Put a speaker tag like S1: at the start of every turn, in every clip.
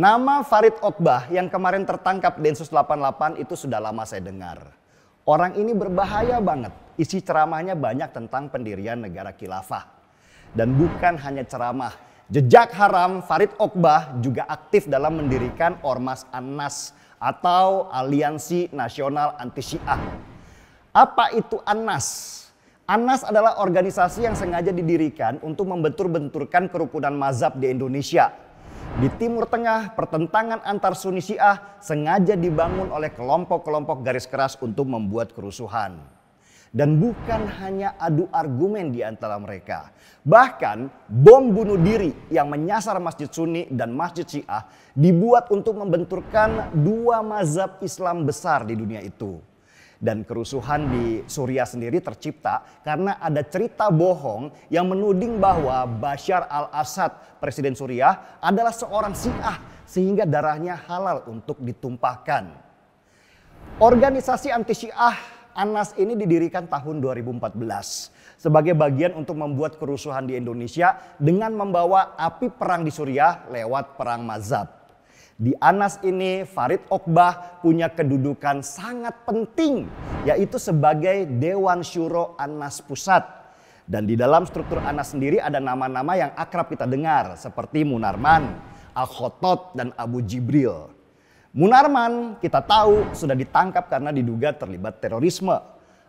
S1: Nama Farid Oqbah yang kemarin tertangkap Densus 88 itu sudah lama saya dengar. Orang ini berbahaya banget. Isi ceramahnya banyak tentang pendirian negara khilafah. Dan bukan hanya ceramah. Jejak haram Farid Oqbah juga aktif dalam mendirikan Ormas An-Nas atau Aliansi Nasional Anti Syiah. Apa itu An-Nas? An-Nas adalah organisasi yang sengaja didirikan untuk membentur-benturkan kerukunan mazhab di Indonesia. Di Timur Tengah, pertentangan antar Sunni Syiah sengaja dibangun oleh kelompok-kelompok garis keras untuk membuat kerusuhan. Dan bukan hanya adu argumen di antara mereka. Bahkan bom bunuh diri yang menyasar Masjid Sunni dan Masjid Syiah dibuat untuk membenturkan dua mazhab Islam besar di dunia itu. Dan kerusuhan di Suriah sendiri tercipta karena ada cerita bohong yang menuding bahwa Bashar al-Assad, presiden Suriah, adalah seorang Syiah sehingga darahnya halal untuk ditumpahkan. Organisasi anti Syiah An-Nas ini didirikan tahun 2014 sebagai bagian untuk membuat kerusuhan di Indonesia dengan membawa api perang di Suriah lewat perang mazhab. Di An-Nas ini Farid Oqbah punya kedudukan sangat penting, yaitu sebagai Dewan Syuro An-Nas Pusat. Dan di dalam struktur An-Nas sendiri ada nama-nama yang akrab kita dengar seperti Munarman, Al-Khotot, dan Abu Jibril. Munarman kita tahu sudah ditangkap karena diduga terlibat terorisme.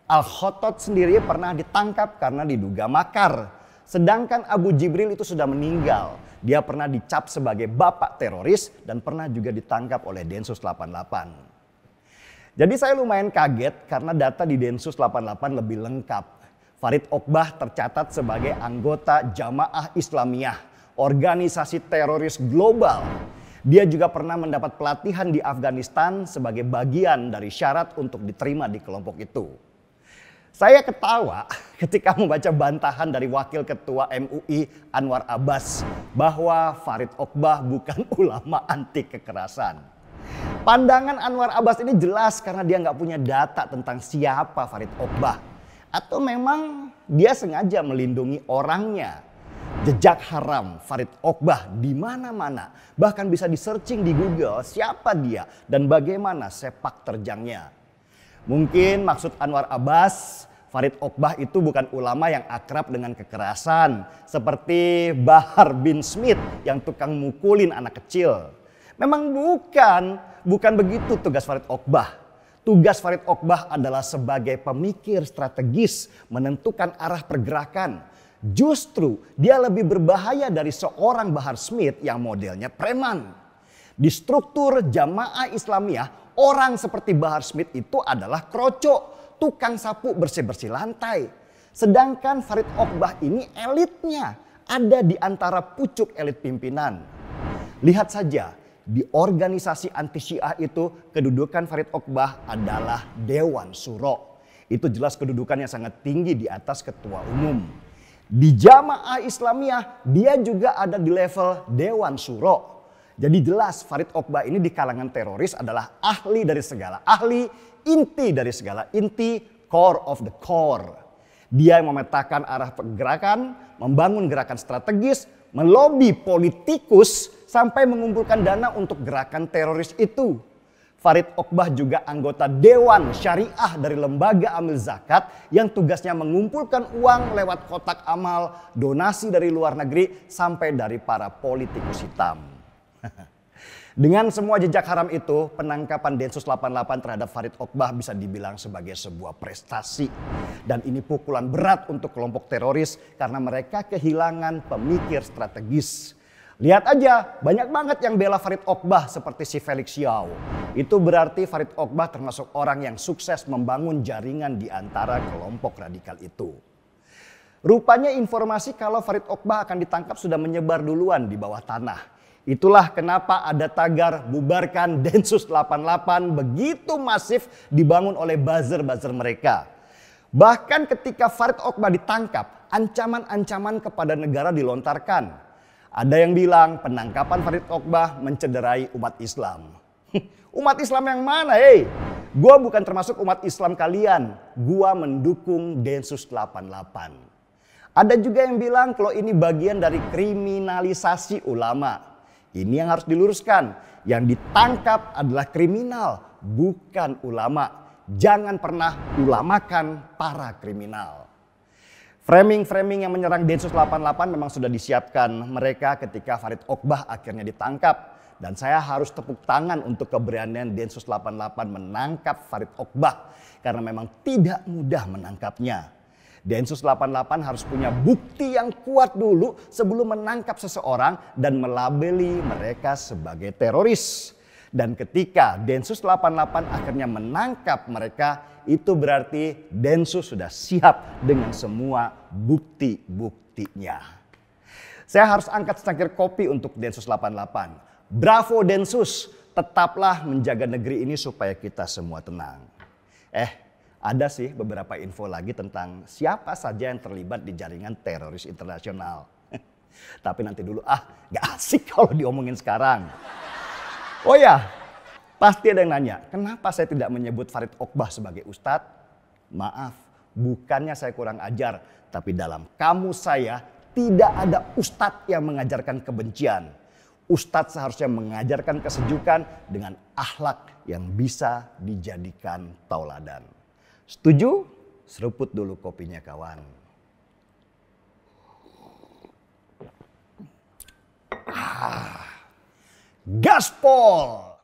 S1: Al-Khotot sendiri pernah ditangkap karena diduga makar. Sedangkan Abu Jibril itu sudah meninggal. Dia pernah dicap sebagai bapak teroris dan pernah juga ditangkap oleh Densus 88. Jadi saya lumayan kaget karena data di Densus 88 lebih lengkap. Farid Oqbah tercatat sebagai anggota Jamaah Islamiyah, organisasi teroris global. Dia juga pernah mendapat pelatihan di Afghanistan sebagai bagian dari syarat untuk diterima di kelompok itu. Saya ketawa ketika membaca bantahan dari Wakil Ketua MUI Anwar Abbas bahwa Farid Oqbah bukan ulama anti kekerasan. Pandangan Anwar Abbas ini jelas karena dia nggak punya data tentang siapa Farid Oqbah. Atau memang dia sengaja melindungi orangnya. Jejak haram Farid Oqbah di mana-mana. Bahkan bisa di-searching di Google siapa dia dan bagaimana sepak terjangnya. Mungkin maksud Anwar Abbas, Farid Oqbah itu bukan ulama yang akrab dengan kekerasan. Seperti Bahar bin Smith yang tukang mukulin anak kecil. Memang bukan begitu tugas Farid Oqbah. Tugas Farid Oqbah adalah sebagai pemikir strategis menentukan arah pergerakan. Justru dia lebih berbahaya dari seorang Bahar Smith yang modelnya preman. Di struktur Jamaah Islamiyah, orang seperti Bahar Smith itu adalah kroco, tukang sapu bersih-bersih lantai. Sedangkan Farid Oqbah ini elitnya ada di antara pucuk elit pimpinan. Lihat saja, di organisasi anti Syiah itu kedudukan Farid Oqbah adalah Dewan Syuro. Itu jelas kedudukan yang sangat tinggi di atas ketua umum. Di Jamaah Islamiyah dia juga ada di level Dewan Syuro. Jadi jelas Farid Oqbah ini di kalangan teroris adalah ahli dari segala ahli, inti dari segala inti, core of the core. Dia yang memetakan arah pergerakan, membangun gerakan strategis, melobi politikus sampai mengumpulkan dana untuk gerakan teroris itu. Farid Oqbah juga anggota Dewan Syariah dari Lembaga Amil Zakat yang tugasnya mengumpulkan uang lewat kotak amal, donasi dari luar negeri sampai dari para politikus hitam. Dengan semua jejak haram itu, penangkapan Densus 88 terhadap Farid Oqbah bisa dibilang sebagai sebuah prestasi. Dan ini pukulan berat untuk kelompok teroris karena mereka kehilangan pemikir strategis. Lihat aja, banyak banget yang bela Farid Oqbah seperti si Felix Yao. Itu berarti Farid Oqbah termasuk orang yang sukses membangun jaringan di antara kelompok radikal itu. Rupanya informasi kalau Farid Oqbah akan ditangkap sudah menyebar duluan di bawah tanah. Itulah kenapa ada tagar bubarkan Densus 88 begitu masif dibangun oleh buzzer-buzzer mereka. Bahkan ketika Farid Oqbah ditangkap, ancaman-ancaman kepada negara dilontarkan. Ada yang bilang penangkapan Farid Oqbah mencederai umat Islam. Umat Islam yang mana? Gua bukan termasuk umat Islam kalian. Gua mendukung Densus 88. Ada juga yang bilang kalau ini bagian dari kriminalisasi ulama. Ini yang harus diluruskan. Yang ditangkap adalah kriminal, bukan ulama. Jangan pernah ulamakan para kriminal. Framing-framing yang menyerang Densus 88 memang sudah disiapkan mereka ketika Farid Ogbah akhirnya ditangkap. Dan saya harus tepuk tangan untuk keberanian Densus 88 menangkap Farid Ogbah. Karena memang tidak mudah menangkapnya. Densus 88 harus punya bukti yang kuat dulu sebelum menangkap seseorang dan melabeli mereka sebagai teroris. Dan ketika Densus 88 akhirnya menangkap mereka, itu berarti Densus sudah siap dengan semua bukti-buktinya. Saya harus angkat secangkir kopi untuk Densus 88. Bravo Densus, tetaplah menjaga negeri ini supaya kita semua tenang. Ada sih beberapa info lagi tentang siapa saja yang terlibat di jaringan teroris internasional. Tapi nanti dulu, gak asik kalau diomongin sekarang. Oh ya, pasti ada yang nanya, kenapa saya tidak menyebut Farid Ogbah sebagai ustadz? Maaf, bukannya saya kurang ajar, tapi dalam kamus saya tidak ada ustadz yang mengajarkan kebencian. Ustadz seharusnya mengajarkan kesejukan dengan akhlak yang bisa dijadikan tauladan. Setuju? Seruput dulu kopinya kawan. Gaspol!